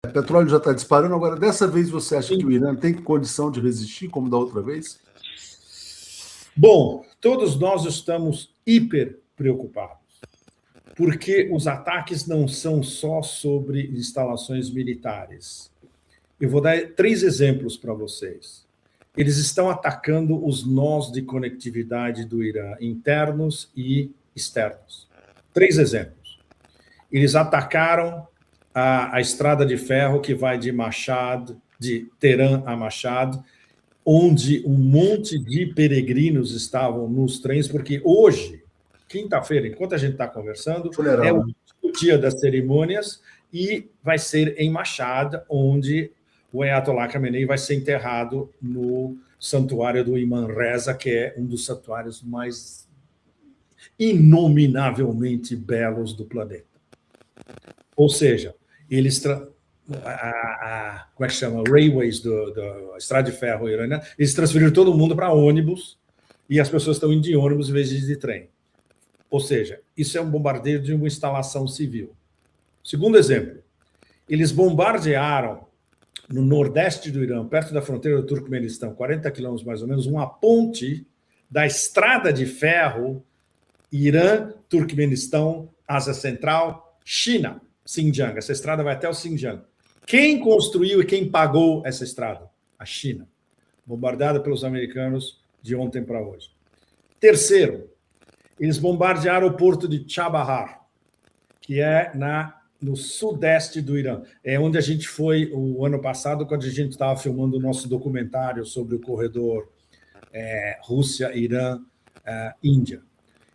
O petróleo já está disparando. Agora, dessa vez, você acha que o Irã tem condição de resistir, como da outra vez? Bom, todos nós estamos hiper preocupados, porque os ataques não são só sobre instalações militares. Eu vou dar 3 exemplos para vocês. Eles estão atacando os nós de conectividade do Irã, internos e externos. 3 exemplos. Eles atacaram a estrada de ferro que vai de Mashhad, de Teherã a Mashhad, onde um monte de peregrinos estavam nos trens, porque hoje, quinta-feira, enquanto a gente está conversando, é o dia das cerimônias e vai ser em Mashhad, onde o Ayatollah Khamenei vai ser enterrado no santuário do Imam Reza, que é um dos santuários mais inominavelmente belos do planeta. Ou seja, eles como é que chama? Railways, da estrada de ferro iraniana, eles transferiram todo mundo para ônibus e as pessoas estão indo de ônibus em vez de trem. Ou seja, isso é um bombardeio de uma instalação civil. Segundo exemplo, eles bombardearam no nordeste do Irã, perto da fronteira do Turcomenistão, 40 quilômetros mais ou menos, uma ponte da estrada de ferro Irã, Turcomenistão, Ásia Central, China, Xinjiang. Essa estrada vai até o Xinjiang. Quem construiu e quem pagou essa estrada? A China. Bombardeada pelos americanos de ontem para hoje. Terceiro, eles bombardearam o porto de Chabahar, que é no sudeste do Irã. É onde a gente foi o ano passado, quando a gente estava filmando o nosso documentário sobre o corredor Rússia, Irã, Índia.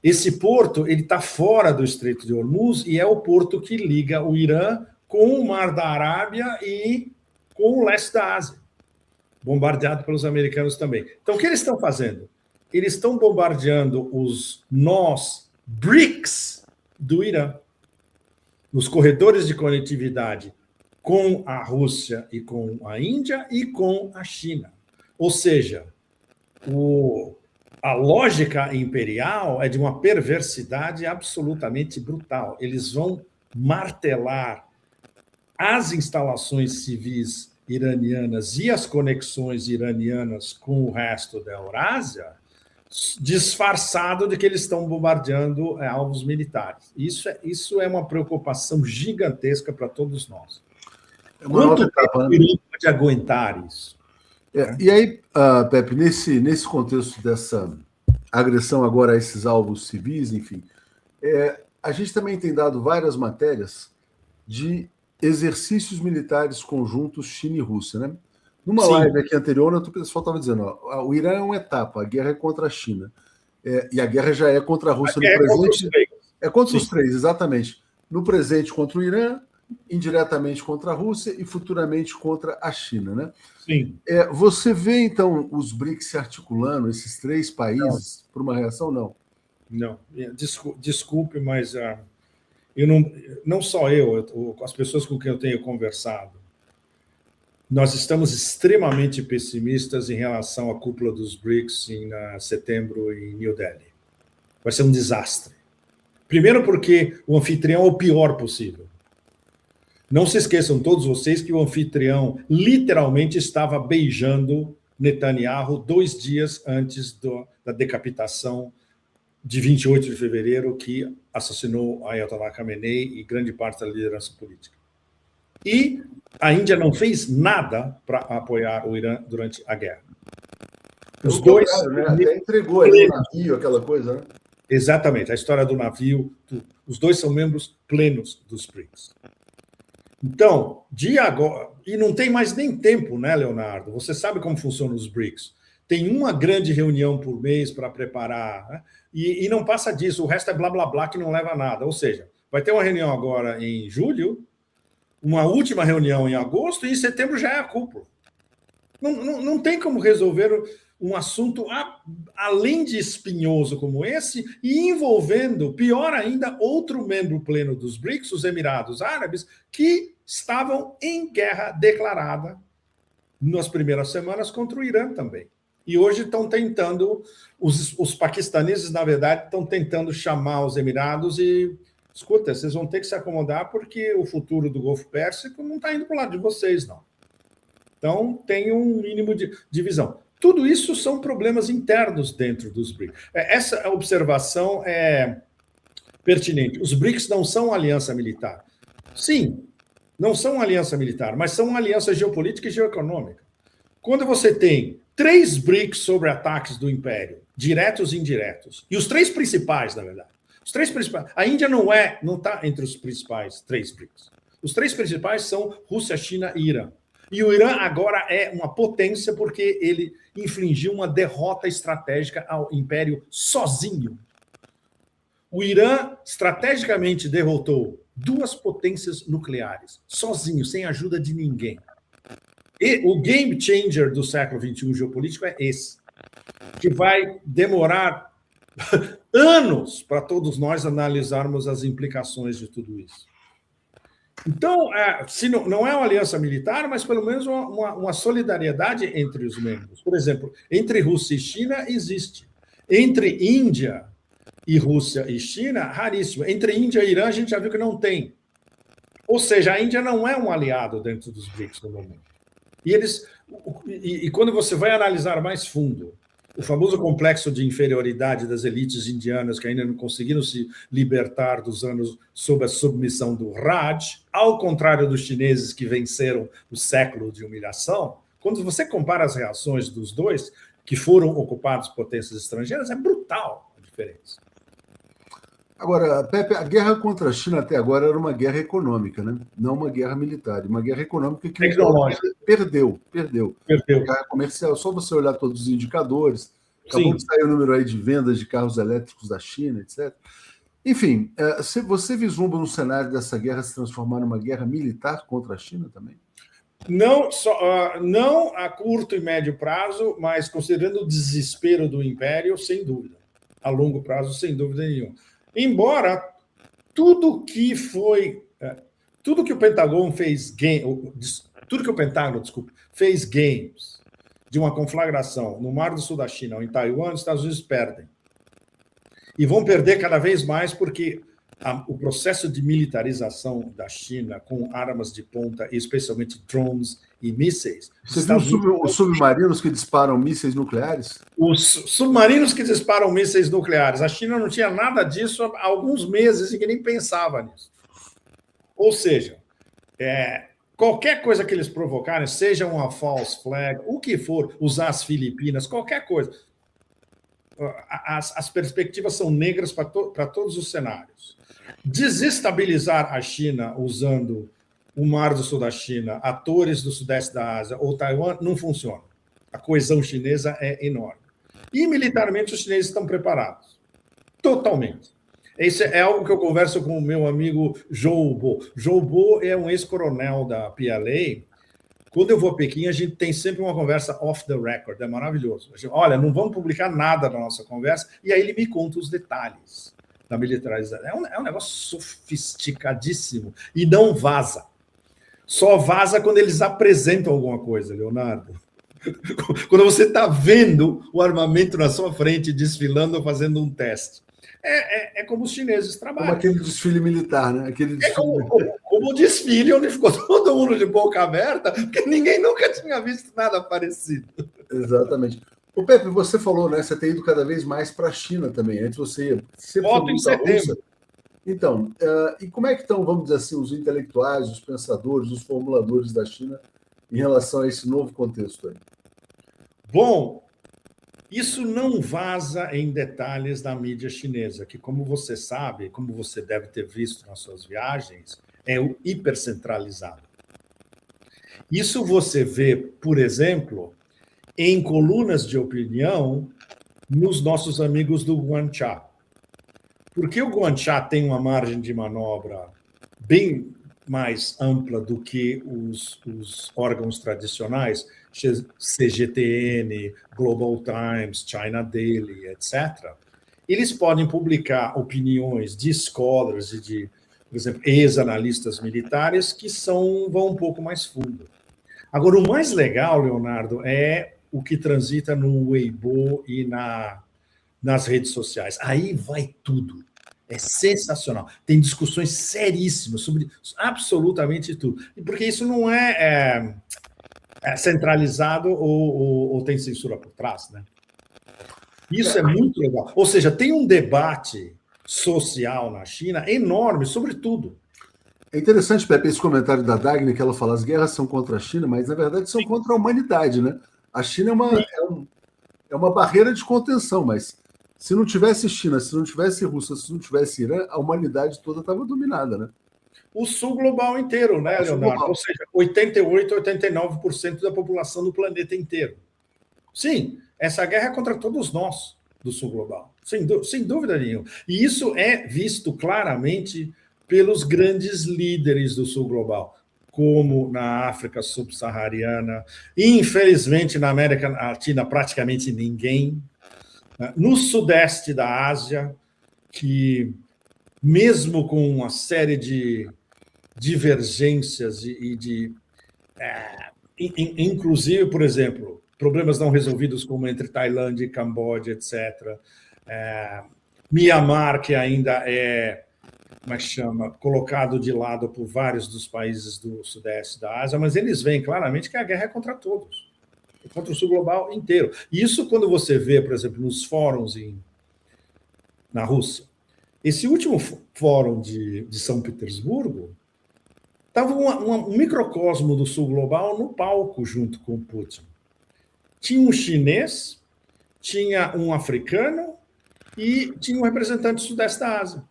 Esse porto ele está fora do Estreito de Hormuz e é o porto que liga o Irã com o Mar da Arábia e com o leste da Ásia, bombardeado pelos americanos também. Então, o que eles estão fazendo? Eles estão bombardeando os nós BRICS do Irã, nos corredores de conectividade com a Rússia e com a Índia e com a China. Ou seja, a lógica imperial é de uma perversidade absolutamente brutal. Eles vão martelar as instalações civis iranianas e as conexões iranianas com o resto da Eurásia, disfarçado de que eles estão bombardeando alvos militares. Isso é uma preocupação gigantesca para todos nós. Quanto tempo o Irã pode aguentar isso? E aí, Pepe, nesse contexto dessa agressão agora a esses alvos civis, enfim, a gente também tem dado várias matérias de exercícios militares conjuntos China e Rússia, né? Numa live aqui anterior, o pessoal estava dizendo, o Irã é uma etapa, a guerra é contra a China. E a guerra já é contra a Rússia no presente. É contra os três, exatamente. No presente contra o Irã, indiretamente contra a Rússia e futuramente contra a China, né? Sim. Você vê, então, os BRICS se articulando, esses 3 países, por uma reação? Não. Não. Desculpe, mas não só as pessoas com quem eu tenho conversado, nós estamos extremamente pessimistas em relação à cúpula dos BRICS em setembro em New Delhi. Vai ser um desastre. Primeiro porque o anfitrião é o pior possível. Não se esqueçam, todos vocês, que o anfitrião literalmente estava beijando Netanyahu 2 dias antes da decapitação de 28 de fevereiro, que assassinou Ayatollah Khamenei e grande parte da liderança política. E a Índia não fez nada para apoiar o Irã durante a guerra. Os dois... Até entregou ali o navio, aquela coisa, né? Exatamente, a história do navio. Os dois são membros plenos dos BRICS. Então, de agora... E não tem mais nem tempo, né, Leonardo? Você sabe como funcionam os BRICS. Tem uma grande reunião por mês para preparar, né? E não passa disso, o resto é blá, blá, blá, que não leva a nada. Ou seja, vai ter uma reunião agora em julho, uma última reunião em agosto, e em setembro já é a cúpula. Não tem como resolver um assunto além de espinhoso como esse, e envolvendo, pior ainda, outro membro pleno dos BRICS, os Emirados Árabes, que estavam em guerra declarada nas primeiras semanas contra o Irã também. E hoje estão tentando, os paquistaneses, na verdade, estão tentando chamar os Emirados e escuta, vocês vão ter que se acomodar porque o futuro do Golfo Pérsico não está indo para o lado de vocês, não. Então, tem um mínimo de divisão. Tudo isso são problemas internos dentro dos BRICS. Essa observação é pertinente. Os BRICS não são aliança militar. Sim, não são aliança militar, mas são uma aliança geopolítica e geoeconômica. Quando você tem 3 BRICS sobre ataques do Império, diretos e indiretos, e os 3 principais, na verdade, os 3 principais, a Índia não está entre os principais 3 BRICS. Os 3 principais são Rússia, China e Irã. E o Irã agora é uma potência porque ele infligiu uma derrota estratégica ao Império sozinho. O Irã estrategicamente derrotou 2 potências nucleares, sozinho, sem ajuda de ninguém. E o game changer do século XXI geopolítico é esse, que vai demorar anos para todos nós analisarmos as implicações de tudo isso. Então, se não é uma aliança militar, mas pelo menos uma solidariedade entre os membros. Por exemplo, entre Rússia e China existe. Entre Índia e Rússia e China, raríssimo. Entre Índia e Irã, a gente já viu que não tem. Ou seja, a Índia não é um aliado dentro dos BRICS no momento. E quando você vai analisar mais fundo o famoso complexo de inferioridade das elites indianas que ainda não conseguiram se libertar dos anos sob a submissão do Raj, ao contrário dos chineses que venceram o século de humilhação, quando você compara as reações dos dois, que foram ocupados por potências estrangeiras, é brutal a diferença. Agora, Pepe, a guerra contra a China até agora era uma guerra econômica, né? Não uma guerra militar, uma guerra econômica que perdeu. Guerra comercial, só você olhar todos os indicadores, acabou de sair o número aí de vendas de carros elétricos da China, etc. Enfim, você vislumbra um cenário dessa guerra se transformar numa guerra militar contra a China também? Não a curto e médio prazo, mas considerando o desespero do Império, sem dúvida. A longo prazo, sem dúvida nenhuma. Embora tudo que o Pentágono fez games de uma conflagração no Mar do Sul da China ou em Taiwan, os Estados Unidos perdem. E vão perder cada vez mais porque o processo de militarização da China com armas de ponta, especialmente drones e mísseis... Você viu os submarinos que disparam mísseis nucleares? Os submarinos que disparam mísseis nucleares. A China não tinha nada disso há alguns meses e que nem pensava nisso. Ou seja, qualquer coisa que eles provocarem, seja uma false flag, o que for, usar as Filipinas, qualquer coisa, as perspectivas são negras para todos os cenários. Desestabilizar a China usando o Mar do Sul da China, atores do Sudeste da Ásia ou Taiwan, não funciona. A coesão chinesa é enorme. E militarmente os chineses estão preparados. Totalmente. Isso é algo que eu converso com o meu amigo Zhou Bo. Zhou Bo é um ex-coronel da PLA. Quando eu vou a Pequim, a gente tem sempre uma conversa off the record. É maravilhoso. Olha, não vamos publicar nada da nossa conversa. E aí ele me conta os detalhes da militarização. É um negócio sofisticadíssimo. E não vaza. Só vaza quando eles apresentam alguma coisa, Leonardo. Quando você está vendo o armamento na sua frente, desfilando ou fazendo um teste. É como os chineses trabalham. Como aquele desfile militar, né? Como o desfile onde ficou todo mundo de boca aberta, porque ninguém nunca tinha visto nada parecido. Exatamente. O Pepe, você falou, né? Você tem ido cada vez mais para a China também. Antes você sempre Volto em setembro. Então, e como é que estão, vamos dizer assim, os intelectuais, os pensadores, os formuladores da China em relação a esse novo contexto aí? Bom, isso não vaza em detalhes da mídia chinesa, que, como você sabe, como você deve ter visto nas suas viagens, é o hipercentralizado. Isso você vê, por exemplo, em colunas de opinião nos nossos amigos do Guanxia. Porque o Guanxia tem uma margem de manobra bem mais ampla do que os órgãos tradicionais, CGTN, Global Times, China Daily, etc. Eles podem publicar opiniões de scholars e de, por exemplo, ex-analistas militares que vão um pouco mais fundo. Agora, o mais legal, Leonardo, é o que transita no Weibo e nas redes sociais. Aí vai tudo. É sensacional. Tem discussões seríssimas sobre absolutamente tudo. Porque isso não é centralizado ou tem censura por trás, né? Isso é muito legal. Ou seja, tem um debate social na China enorme sobre tudo. É interessante, Pepe, esse comentário da Dagny, que ela fala as guerras são contra a China, mas na verdade são contra a humanidade, né? A China é uma barreira de contenção, mas se não tivesse China, se não tivesse Rússia, se não tivesse Irã, a humanidade toda estava dominada, né? O sul global inteiro, né, Leonardo? Ou seja, 88%, 89% da população do planeta inteiro. Sim, essa guerra é contra todos nós do sul global, sem dúvida nenhuma. E isso é visto claramente pelos grandes líderes do sul global, como na África subsaariana, infelizmente na América Latina praticamente ninguém, no sudeste da Ásia, que mesmo com uma série de divergências inclusive, por exemplo, problemas não resolvidos como entre Tailândia e Camboja, etc. Mianmar, que ainda como é que chama, colocado de lado por vários dos países do sudeste da Ásia, mas eles veem claramente que a guerra é contra todos, é contra o sul global inteiro. E isso quando você vê, por exemplo, nos fóruns na Rússia. Esse último fórum de São Petersburgo estava um microcosmo do sul global no palco junto com o Putin. Tinha um chinês, tinha um africano e tinha um representante do sudeste da Ásia,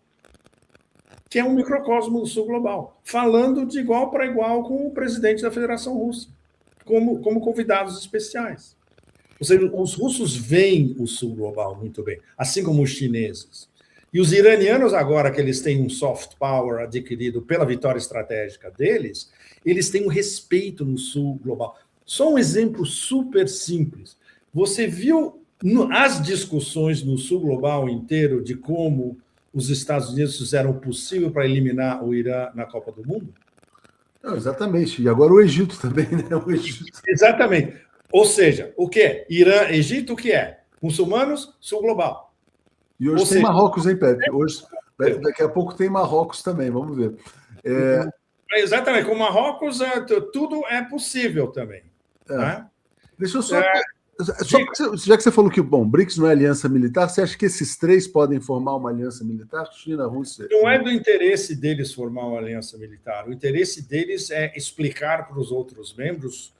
que é um microcosmo do sul global, falando de igual para igual com o presidente da Federação Russa, como convidados especiais. Ou seja, os russos veem o sul global muito bem, assim como os chineses. E os iranianos, agora que eles têm um soft power adquirido pela vitória estratégica deles, eles têm um respeito no sul global. Só um exemplo super simples. Você viu as discussões no sul global inteiro de como os Estados Unidos fizeram o possível para eliminar o Irã na Copa do Mundo? Não, exatamente. E agora o Egito também, né? O Egito. Exatamente. Ou seja, o que é? Irã, Egito, o que é? Muçulmanos, sul global. E hoje tem Marrocos, hein, Pepe? Hoje, daqui a pouco tem Marrocos também, vamos ver. Exatamente, com Marrocos tudo é possível também. Né? Deixa eu já que você falou que, BRICS não é aliança militar, você acha que esses três podem formar uma aliança militar? China, Rússia... Não é do interesse deles formar uma aliança militar. O interesse deles é explicar para os outros membros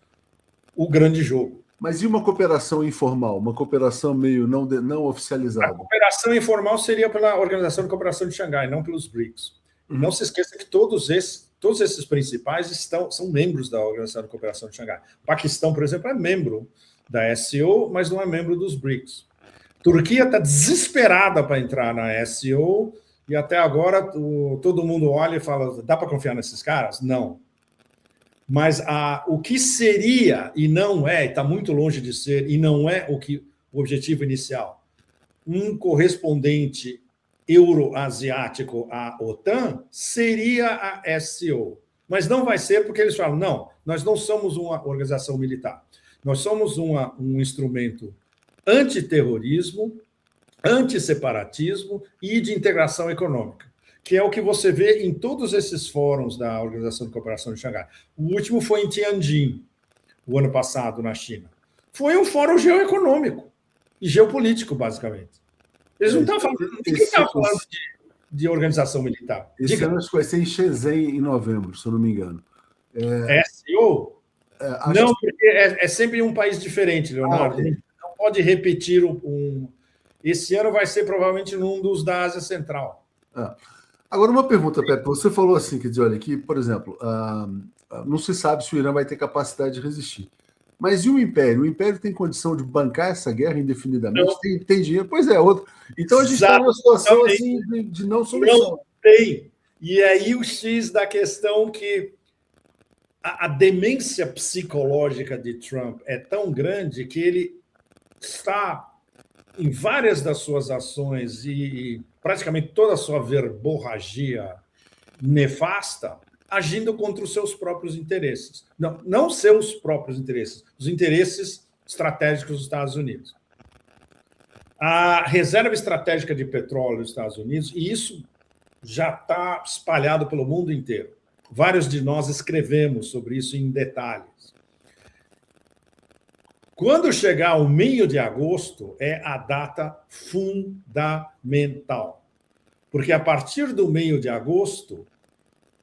o grande jogo. Mas e uma cooperação informal? Uma cooperação meio não oficializada? A cooperação informal seria pela Organização de Cooperação de Xangai, não pelos BRICS. Não se esqueça que todos esses principais são membros da Organização de Cooperação de Xangai. O Paquistão, por exemplo, é membro da SCO, mas não é membro dos BRICS. Turquia está desesperada para entrar na SCO e até agora todo mundo olha e fala, dá para confiar nesses caras? Não. Mas o que seria, e não é, está muito longe de ser, e não é o objetivo inicial, um correspondente euroasiático à OTAN seria a SCO. Mas não vai ser porque eles falam, não, nós não somos uma organização militar. Nós somos um instrumento antiterrorismo, antisseparatismo e de integração econômica, que é o que você vê em todos esses fóruns da Organização de Cooperação de Xangai. O último foi em Tianjin, o ano passado, na China. Foi um fórum geoeconômico e geopolítico, basicamente. Eles não estão falando, ninguém está falando de organização militar. Esse ano acho que vai ser em Shenzhen, em novembro, se eu não me engano. SCO? Não, porque é sempre um país diferente, Leonardo. Okay. Não pode repetir Esse ano vai ser provavelmente num dos da Ásia Central. Agora, uma pergunta, Pepe. Você falou assim, quer dizer, olha, que, por exemplo, não se sabe se o Irã vai ter capacidade de resistir. Mas e o Império? O Império tem condição de bancar essa guerra indefinidamente? Tem dinheiro? Pois é, outro. Então a gente está numa situação assim de não solução. Não tem. E aí o X da questão que a demência psicológica de Trump é tão grande que ele está, em várias das suas ações e praticamente toda a sua verborragia nefasta, agindo contra os seus próprios interesses. Não seus próprios interesses, os interesses estratégicos dos Estados Unidos. a reserva estratégica de petróleo dos Estados Unidos, e isso já está espalhado pelo mundo inteiro. Vários de nós escrevemos sobre isso em detalhes. Quando chegar o meio de agosto, é a data fundamental. Porque a partir do meio de agosto,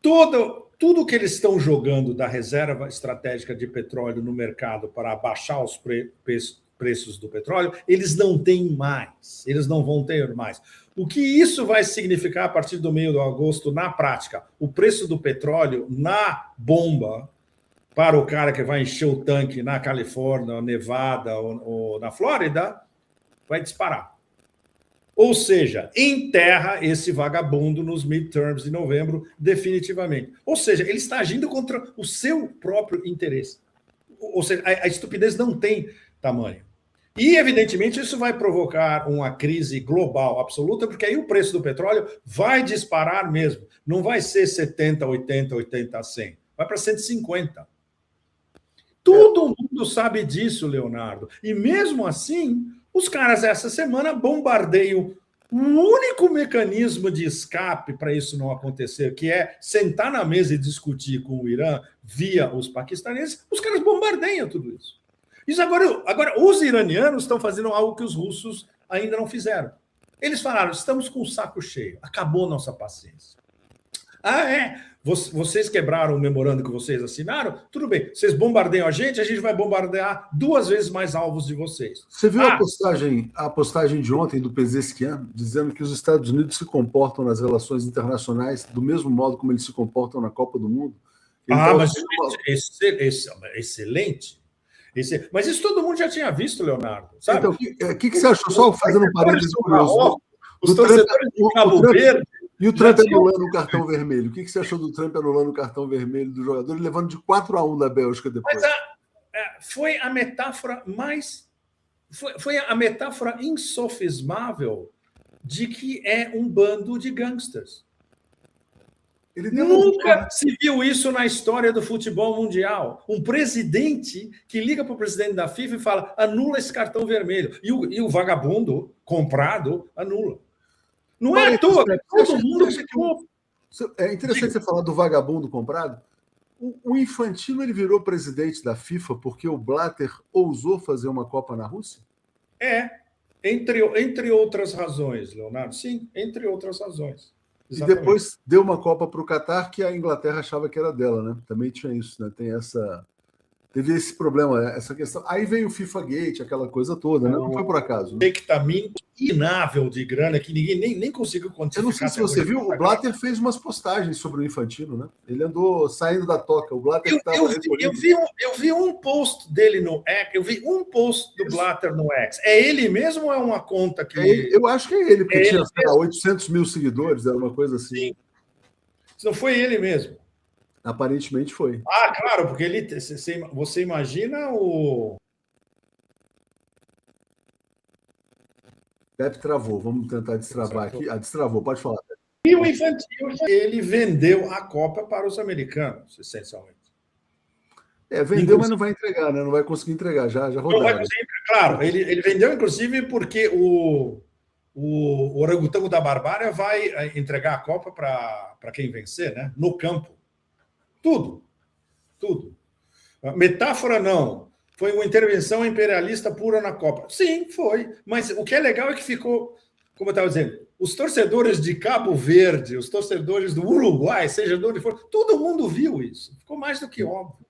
tudo que eles estão jogando da reserva estratégica de petróleo no mercado para abaixar os preços do petróleo, eles não têm mais, eles não vão ter mais. O que isso vai significar a partir do meio de agosto na prática? O preço do petróleo na bomba para o cara que vai encher o tanque na Califórnia, Nevada ou na Flórida, vai disparar. Ou seja, enterra esse vagabundo nos midterms de novembro definitivamente. Ou seja, ele está agindo contra o seu próprio interesse. Ou seja, a estupidez não tem tamanho. E, evidentemente, isso vai provocar uma crise global absoluta, porque aí o preço do petróleo vai disparar mesmo. Não vai ser 70, 80, 80, 100. Vai para 150. Todo mundo sabe disso, Leonardo. E mesmo assim, os caras essa semana bombardeiam o único mecanismo de escape para isso não acontecer, que é sentar na mesa e discutir com o Irã via os paquistaneses, os caras bombardeiam tudo isso. Isso agora, os iranianos estão fazendo algo que os russos ainda não fizeram. Eles falaram, estamos com o saco cheio, acabou nossa paciência. Ah, é? Vocês quebraram o memorando que vocês assinaram? Tudo bem, vocês bombardeiam a gente vai bombardear 2 vezes mais alvos de vocês. Você viu a postagem de ontem do Pezeshkian, dizendo que os Estados Unidos se comportam nas relações internacionais do mesmo modo como eles se comportam na Copa do Mundo? Mas excelente. Mas isso todo mundo já tinha visto, Leonardo. Sabe? Então, o que você achou? Só fazendo um parênteses curioso. Os torcedores de Cabo Verde. E o Trump anulando o cartão vermelho? O que você achou do Trump anulando o cartão vermelho do jogador e levando de 4-1 da Bélgica depois? Mas foi a metáfora mais... Foi a metáfora insofismável de que é um bando de gangsters. Nunca se viu isso na história do futebol mundial. Um presidente que liga para o presidente da FIFA e fala, anula esse cartão vermelho. E o vagabundo comprado anula. Não é à toa, todo mundo ficou... É interessante você falar do vagabundo comprado. O Infantino ele virou presidente da FIFA porque o Blatter ousou fazer uma Copa na Rússia? Entre outras razões, Leonardo. Sim, entre outras razões. Exatamente. E depois deu uma Copa para o Catar que a Inglaterra achava que era dela, né? Também tinha isso, né? Teve esse problema, essa questão. Aí veio o FIFA Gate, aquela coisa toda, né? Não foi por acaso. Né? Que tá inável de grana que ninguém nem conseguiu quantificar. Eu não sei se você viu, o Blatter fez umas postagens sobre o Infantino, né? Ele andou saindo da toca. O Blatter eu vi um post dele no X, eu vi um post do Blatter no X. É ele mesmo ou é uma conta que... eu acho que é ele, porque tinha 800 mil seguidores, era uma coisa assim. Sim. Não foi ele mesmo. Aparentemente foi. Claro, porque você imagina o... Pepe travou, vamos tentar destravar aqui. Destravou, pode falar. E o Infantino, ele vendeu a Copa para os americanos, essencialmente. Vendeu, mas não vai entregar, né? Não vai conseguir entregar, já rodaram. Não vai conseguir, claro, ele vendeu, inclusive, porque o orangotango da Barbária vai entregar a Copa para quem vencer, né? No campo. Tudo. Metáfora, não. Foi uma intervenção imperialista pura na Copa. Sim, foi. Mas o que é legal é que ficou, como eu estava dizendo, os torcedores de Cabo Verde, os torcedores do Uruguai, seja de onde for, todo mundo viu isso. Ficou mais do que óbvio.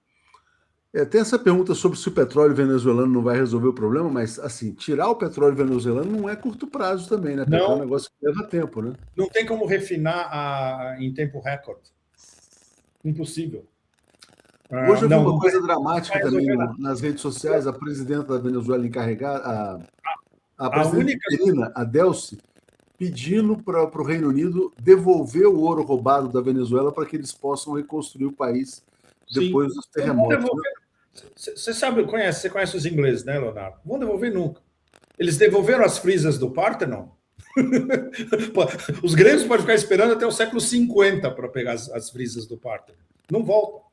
Tem essa pergunta sobre se o petróleo venezuelano não vai resolver o problema, mas, assim, tirar o petróleo venezuelano não é curto prazo também, né? Porque é um negócio que leva tempo, né? Não tem como refinar em tempo recorde. Impossível. Hoje eu vi uma coisa dramática também nas redes sociais. A presidenta da Venezuela encarregada, a presidenta interina, a Delcy, pedindo para o Reino Unido devolver o ouro roubado da Venezuela para que eles possam reconstruir o país depois dos terremotos. Você conhece os ingleses, né, Leonardo? Não vão devolver nunca. Eles devolveram as frisas do Parthenon. Os gregos podem ficar esperando até o século 50 para pegar as frisas do Parthenon. Não voltam.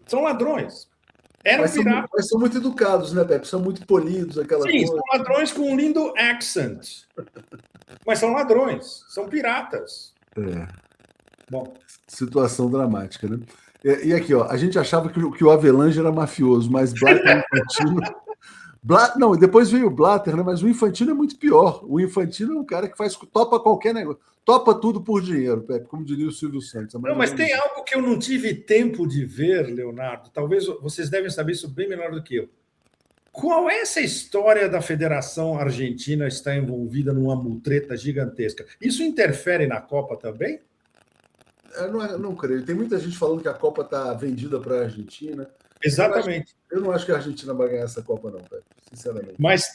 São ladrões. Eram piratas. Mas são muito educados, né, Pepe? São muito polidos, aquela Sim, coisa. são ladrões com um lindo accent. Mas são ladrões, são piratas. Bom. Situação dramática, né? E aqui, ó, a gente achava que o Avelange era mafioso, mas Blatter e Infantino. Não, depois veio o Blatter, né? Mas o Infantino é muito pior. O Infantino é um cara que topa qualquer negócio, topa tudo por dinheiro, Pepe, como diria o Silvio Santos. Não, mas tem algo que eu não tive tempo de ver, Leonardo. Talvez vocês devem saber isso bem melhor do que eu. Qual é essa história da Federação Argentina estar envolvida numa mutreta gigantesca? Isso interfere na Copa também? Eu não creio. Tem muita gente falando que a Copa está vendida para a Argentina. Exatamente. Eu não acho que a Argentina vai ganhar essa Copa, não, Pepe, sinceramente. Mas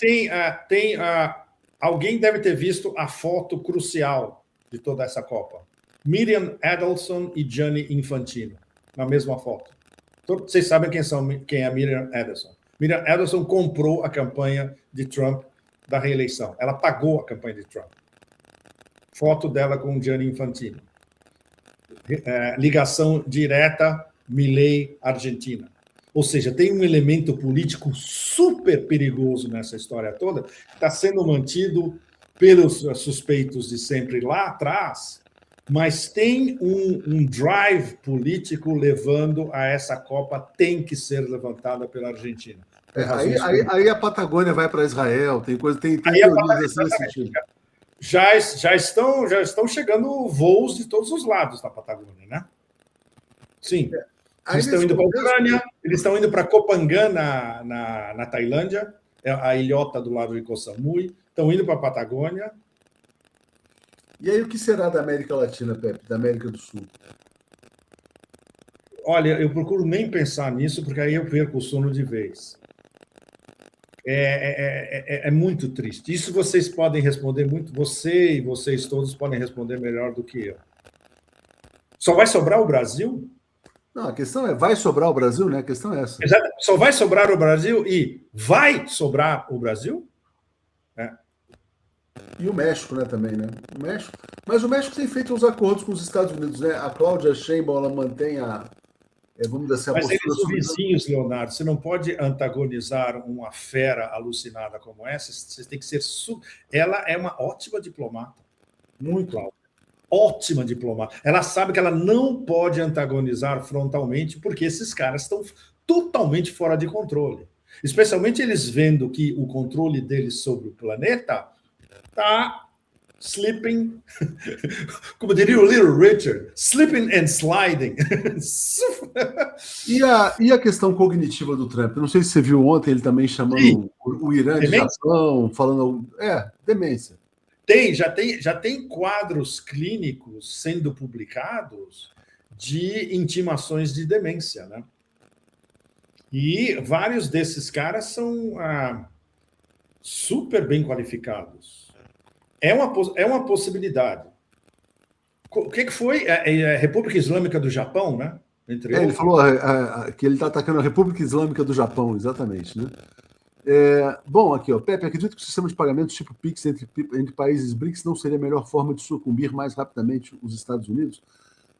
alguém deve ter visto a foto crucial de toda essa Copa. Miriam Adelson e Gianni Infantino, na mesma foto. Vocês sabem quem é a Miriam Adelson. Miriam Adelson comprou a campanha de Trump da reeleição. Ela pagou a campanha de Trump. Foto dela com Gianni Infantino. Ligação direta Milei-Argentina. Ou seja, tem um elemento político super perigoso nessa história toda, que está sendo mantido pelos suspeitos de sempre lá atrás, mas tem um drive político levando a essa Copa tem que ser levantada pela Argentina. Aí a Patagônia vai para Israel, tem teorias assim nesse sentido. Já estão chegando voos de todos os lados da Patagônia, né? Sim. Eles estão indo para a Ucrânia, eles estão indo para Koh Phangan, na Tailândia, a ilhota do lado de Koh Samui, estão indo para a Patagônia. E aí o que será da América Latina, Pepe, da América do Sul? Olha, eu procuro nem pensar nisso, porque aí eu perco o sono de vez. É muito triste. Isso vocês podem responder muito, você e vocês todos podem responder melhor do que eu. Só vai sobrar o Brasil? Não, a questão é, vai sobrar o Brasil, né? A questão é essa. Exato. Só vai sobrar o Brasil e vai sobrar o Brasil? E o México, né, também, né? Mas o México tem feito uns acordos com os Estados Unidos, né? A Cláudia Sheinbaum, ela mantém vamos dizer assim, a Mas postura... eles são vizinhos, Leonardo. Você não pode antagonizar uma fera alucinada como essa. Você tem que ser... Ela é uma ótima diplomata. Muito, Cláudia. Ótima diplomata. Ela sabe que ela não pode antagonizar frontalmente, porque esses caras estão totalmente fora de controle. Especialmente eles vendo que o controle deles sobre o planeta está slipping, como diria o Little Richard, slipping and sliding. E a questão cognitiva do Trump? Não sei se você viu ontem ele também chamando o Irã de Japão, falando... demência. Já tem quadros clínicos sendo publicados de intimações de demência, né? E vários desses caras são super bem qualificados. É uma possibilidade. O que foi? A República Islâmica do Japão, né? Ele falou que ele está atacando a República Islâmica do Japão, exatamente, né? Bom, aqui, ó, Pepe, acredito que o sistema de pagamentos tipo PIX entre países BRICS não seria a melhor forma de sucumbir mais rapidamente os Estados Unidos?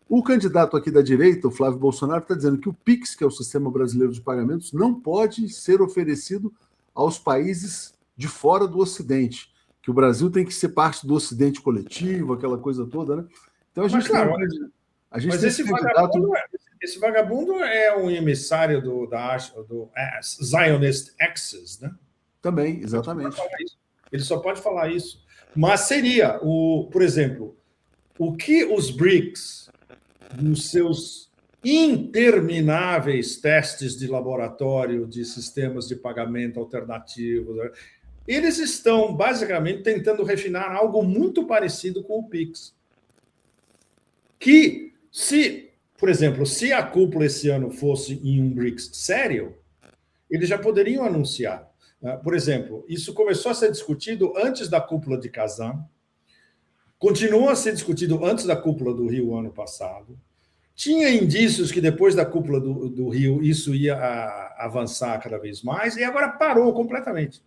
O candidato aqui da direita, o Flávio Bolsonaro, está dizendo que o PIX, que é o Sistema Brasileiro de Pagamentos, não pode ser oferecido aos países de fora do Ocidente, que o Brasil tem que ser parte do Ocidente coletivo, aquela coisa toda, né? Então a gente esse vagabundo é um emissário do Zionist Axis, né? Também, exatamente. Ele só pode falar isso. Mas seria, por exemplo, o que os BRICS, nos seus intermináveis testes de laboratório de sistemas de pagamento alternativos, eles estão basicamente tentando refinar algo muito parecido com o PIX. Que, por exemplo, se a cúpula esse ano fosse em um BRICS sério, eles já poderiam anunciar. Por exemplo, isso começou a ser discutido antes da cúpula de Kazan, continuou a ser discutido antes da cúpula do Rio ano passado, tinha indícios que depois da cúpula do Rio isso ia avançar cada vez mais, e agora parou completamente.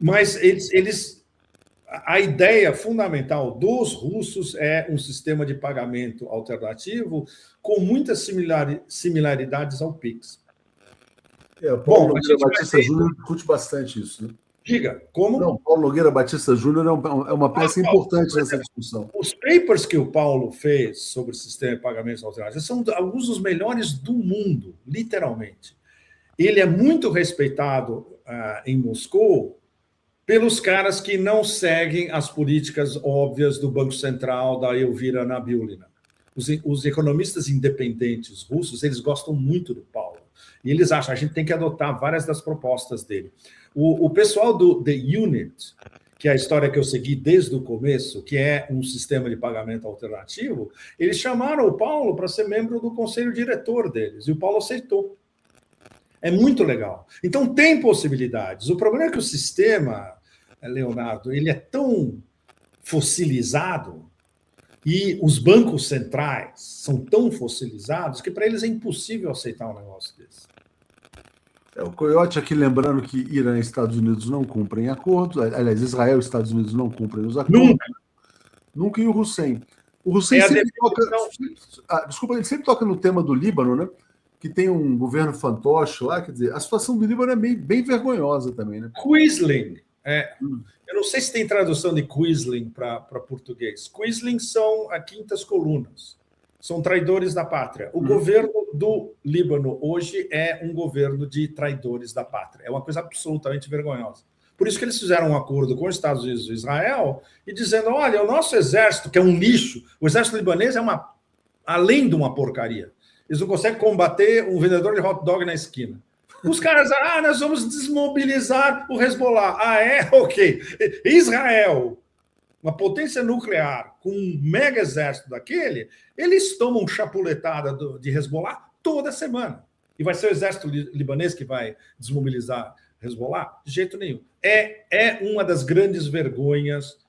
Mas eles a ideia fundamental dos russos é um sistema de pagamento alternativo com muitas similaridades ao PIX. O Paulo Nogueira Batista Júnior discute bastante isso, né? Diga, como? Não, Paulo Nogueira Batista Júnior é uma peça importante nessa discussão. Os papers que o Paulo fez sobre o sistema de pagamentos alternativos são alguns dos melhores do mundo, literalmente. Ele é muito respeitado em Moscou pelos caras que não seguem as políticas óbvias do Banco Central, da Elvira Nabiullina. Os economistas independentes russos, eles gostam muito do Paulo. E eles acham que a gente tem que adotar várias das propostas dele. O pessoal do The Unit, que é a história que eu segui desde o começo, que é um sistema de pagamento alternativo, eles chamaram o Paulo para ser membro do conselho diretor deles, e o Paulo aceitou. É muito legal. Então, tem possibilidades. O problema é que o sistema, Leonardo, ele é tão fossilizado e os bancos centrais são tão fossilizados que para eles é impossível aceitar um negócio desse. O Coyote aqui lembrando que Irã e Estados Unidos não cumprem acordos. Aliás, Israel e Estados Unidos não cumprem os acordos. Nunca. E o Hussein. O Hussein sempre toca... Desculpa, ele sempre toca no tema do Líbano, né? Que tem um governo fantoche lá. Quer dizer, a situação do Líbano é bem vergonhosa também, né? Quisling. Eu não sei se tem tradução de Quisling para português. Quisling são as quintas colunas. São traidores da pátria. O governo do Líbano hoje é um governo de traidores da pátria. É uma coisa absolutamente vergonhosa. Por isso que eles fizeram um acordo com os Estados Unidos e Israel e dizendo, olha, o nosso exército, que é um lixo, o exército libanês é além de uma porcaria. Eles não conseguem combater um vendedor de hot dog na esquina. Os caras, nós vamos desmobilizar o Hezbollah. Ok. Israel, uma potência nuclear com um mega exército daquele, eles tomam chapuletada de Hezbollah toda semana. E vai ser o exército libanês que vai desmobilizar Hezbollah? De jeito nenhum. É uma das grandes vergonhas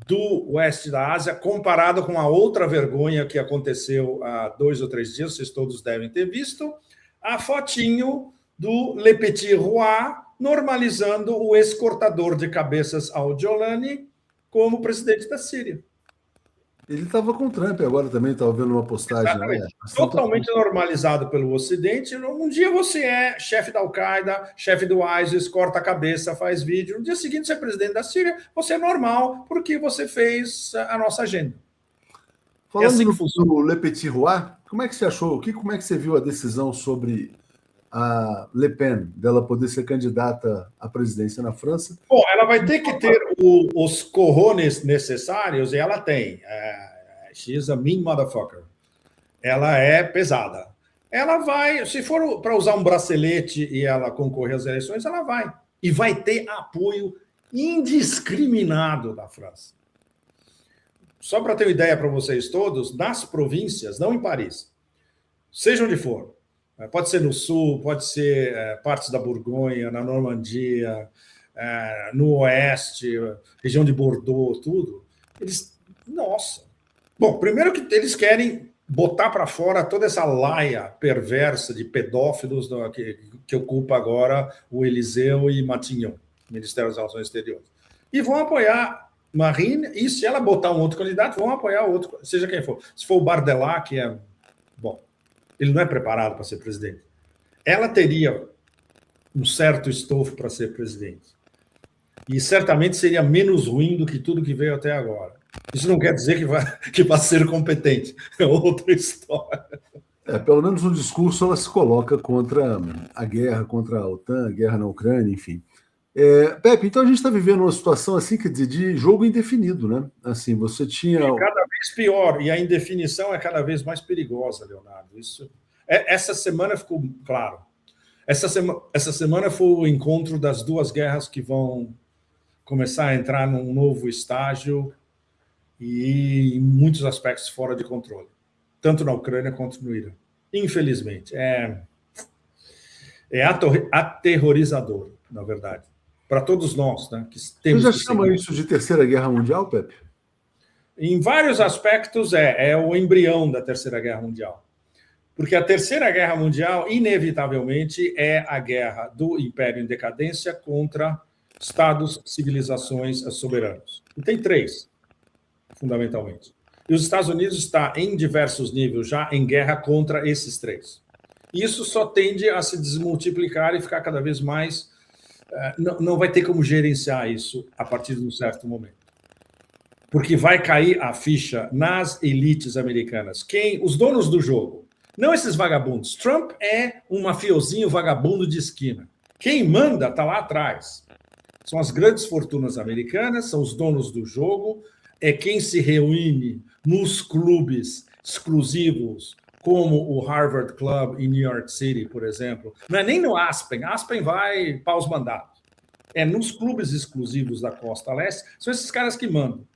do oeste da Ásia, comparado com a outra vergonha que aconteceu há 2 ou 3 dias, vocês todos devem ter visto, a fotinho do Le Petit Roi normalizando o ex-cortador de cabeças al-Jolani como presidente da Síria. Ele estava com o Trump agora também, estava vendo uma postagem. Né? Totalmente normalizado pelo Ocidente. Um dia você é chefe da Al-Qaeda, chefe do ISIS, corta a cabeça, faz vídeo. No dia seguinte você é presidente da Síria, você é normal porque você fez a nossa agenda. Falando no Le Petit Roi, como é que você achou? Como é que você viu a decisão sobre a Le Pen, dela poder ser candidata à presidência na França? Bom, ela vai ter que ter os cojones necessários, e ela tem. She's a mean motherfucker. Ela é pesada. Ela vai, se for para usar um bracelete e ela concorrer às eleições, ela vai. E vai ter apoio indiscriminado da França. Só para ter uma ideia para vocês todos, nas províncias, não em Paris, seja onde for, pode ser no sul, pode ser partes da Borgonha, na Normandia, no oeste, região de Bordeaux, tudo. Nossa. Bom, primeiro que eles querem botar para fora toda essa laia perversa de pedófilos que ocupa agora o Eliseu e Matignon, Ministério das Relações Exteriores. E vão apoiar Marine, e se ela botar um outro candidato, vão apoiar outro, seja quem for. Se for o Bardella, que é... Bom, ele não é preparado para ser presidente. Ela teria um certo estofo para ser presidente. E certamente seria menos ruim do que tudo que veio até agora. Isso não quer dizer que vai ser competente. É outra história. Pelo menos no discurso ela se coloca contra a guerra, contra a OTAN, a guerra na Ucrânia, enfim. Pepe, então a gente está vivendo uma situação assim, quer dizer, de jogo indefinido, né? Assim, você tinha... Cada vez pior, e a indefinição é cada vez mais perigosa, Leonardo. Essa semana ficou claro. Essa semana foi o encontro das duas guerras que vão começar a entrar num novo estágio e, em muitos aspectos, fora de controle. Tanto na Ucrânia quanto no Irã. Infelizmente. É aterrorizador, na verdade. Para todos nós, né? Que temos. Você já chama isso de Terceira Guerra Mundial, Pepe? Em vários aspectos, é o embrião da Terceira Guerra Mundial. Porque a Terceira Guerra Mundial, inevitavelmente, é a guerra do Império em decadência contra estados, civilizações soberanos. E tem 3, fundamentalmente. E os Estados Unidos está em diversos níveis já em guerra contra esses 3. Isso só tende a se desmultiplicar e ficar cada vez mais... Não vai ter como gerenciar isso a partir de um certo momento. Porque vai cair a ficha nas elites americanas. Os donos do jogo. Não esses vagabundos. Trump é um mafiosinho vagabundo de esquina. Quem manda está lá atrás. São as grandes fortunas americanas, são os donos do jogo, é quem se reúne nos clubes exclusivos, como o Harvard Club em New York City, por exemplo. Não é nem no Aspen. Aspen vai paus mandados. É nos clubes exclusivos da Costa Leste, são esses caras que mandam.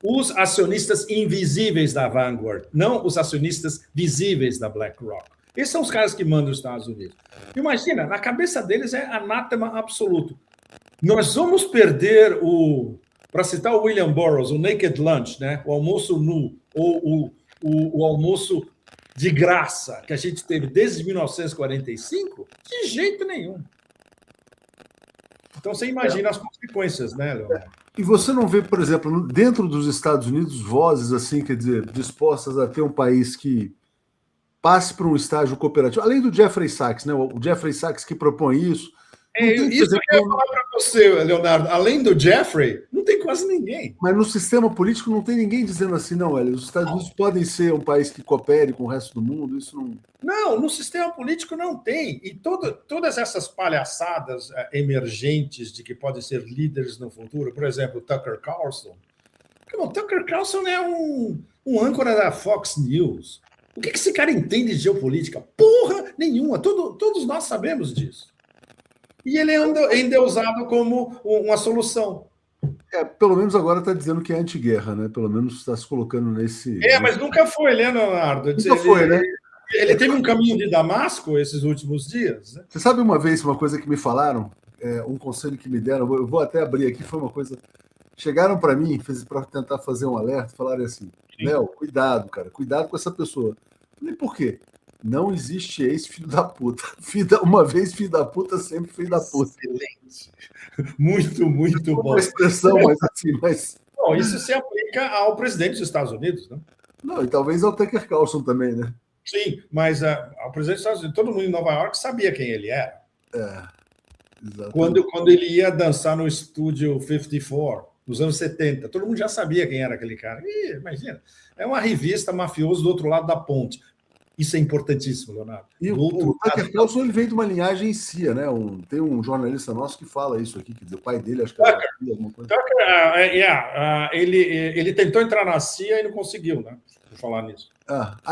Os acionistas invisíveis da Vanguard, não os acionistas visíveis da BlackRock. Esses são os caras que mandam os Estados Unidos. Imagina, na cabeça deles é anátema absoluto. Nós vamos perder para citar o William Burroughs, o naked lunch, né? O almoço nu, ou o almoço de graça que a gente teve desde 1945? De jeito nenhum. Então, você imagina as consequências, né, Leonardo? E você não vê, por exemplo, dentro dos Estados Unidos, vozes assim, quer dizer, dispostas a ter um país que passe por um estágio cooperativo, além do Jeffrey Sachs, né? O Jeffrey Sachs que propõe isso. Isso que eu ia falar para você, Leonardo. Além do Jeffrey, não tem quase ninguém. Mas no sistema político não tem ninguém dizendo assim, não, Hélio, os Estados Unidos podem ser um país que coopere com o resto do mundo, isso não... Não, no sistema político não tem. E todas essas palhaçadas emergentes de que podem ser líderes no futuro, por exemplo, Tucker Carlson. Tucker Carlson é um âncora da Fox News. O que esse cara entende de geopolítica? Porra nenhuma. Todos nós sabemos disso. E ele é endeusado como uma solução. Pelo menos agora está dizendo que é anti-guerra, né? Pelo menos está se colocando nesse... Mas nunca foi, né, Leonardo? Nunca foi, né? Ele teve um caminho de Damasco esses últimos dias. Né? Você sabe uma coisa que me falaram, um conselho que me deram, eu vou até abrir aqui, foi uma coisa... Chegaram para mim, para tentar fazer um alerta, falaram assim, Léo, cuidado, cara, cuidado com essa pessoa. Eu falei, por quê? Não existe ex-filho da puta. Uma vez filho da puta, sempre filho da puta. Excelente. Muito, muito bom. Uma expressão, mas... Bom, isso se aplica ao presidente dos Estados Unidos, né? Não, e talvez ao Tucker Carlson também, né? Sim, mas ao presidente dos Estados Unidos, todo mundo em Nova York sabia quem ele era. Exatamente. Quando ele ia dançar no Estúdio 54, nos anos 70, todo mundo já sabia quem era aquele cara. Imagina, é uma revista mafioso do outro lado da ponte. Isso é importantíssimo, Leonardo. E o Tucker Carlson ele veio de uma linhagem cia, né? Tem um jornalista nosso que fala isso aqui, quer dizer, o pai dele, acho que era alguma coisa. Ele tentou entrar na CIA e não conseguiu, né? Vou falar nisso.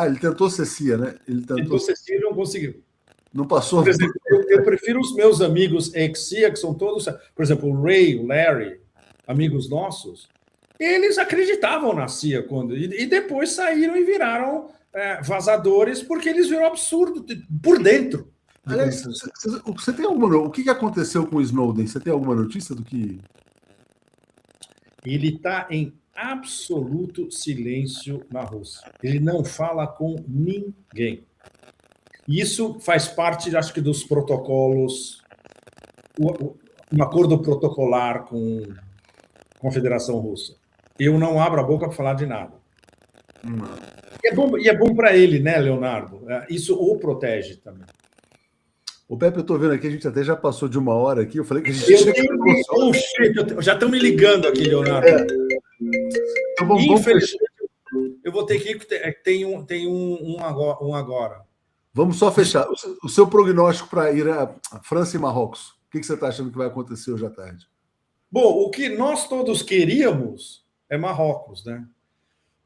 Ele tentou ser CIA, né? Ele tentou ser CIA e não conseguiu. Não passou. Por exemplo, eu prefiro os meus amigos ex-CIA, que são todos, por exemplo, o Ray, o Larry, amigos nossos, eles acreditavam na CIA e depois saíram e viraram vazadores porque eles viram absurdo por dentro. Aliás, você tem o que aconteceu com o Snowden? Você tem alguma notícia do que... Ele está em absoluto silêncio na Rússia. Ele não fala com ninguém. Isso faz parte, acho que, dos protocolos, um acordo protocolar com a Federação Russa. Eu não abro a boca para falar de nada. E é bom para ele, né, Leonardo? Isso o protege também. O Pepe, eu estou vendo aqui, a gente até já passou de 1 hora aqui. Eu falei que a gente já estão me ligando aqui, Leonardo. Então, infelizmente, eu vou ter que ir, tem um agora. Vamos só fechar. O seu prognóstico para ir a França e Marrocos. O que você está achando que vai acontecer hoje à tarde? Bom, o que nós todos queríamos é Marrocos, né?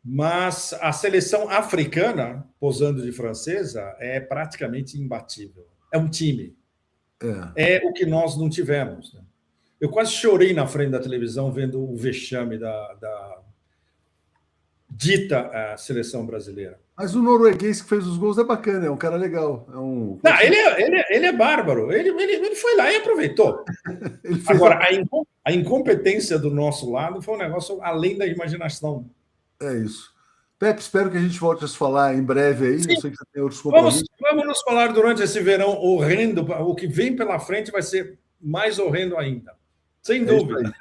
Mas a seleção africana, posando de francesa, é praticamente imbatível. É um time. É o que nós não tivemos. Né? Eu quase chorei na frente da televisão vendo o vexame da dita seleção brasileira. Mas o norueguês que fez os gols é bacana, é um cara legal. Não, ele é bárbaro. Ele foi lá e aproveitou. Agora, a incompetência do nosso lado foi um negócio além da imaginação. É isso. Pepe, espero que a gente volte a se falar em breve aí. Sim. Eu sei que você tem outros compromissos. Vamos nos falar durante esse verão horrendo. O que vem pela frente vai ser mais horrendo ainda. Sem dúvida.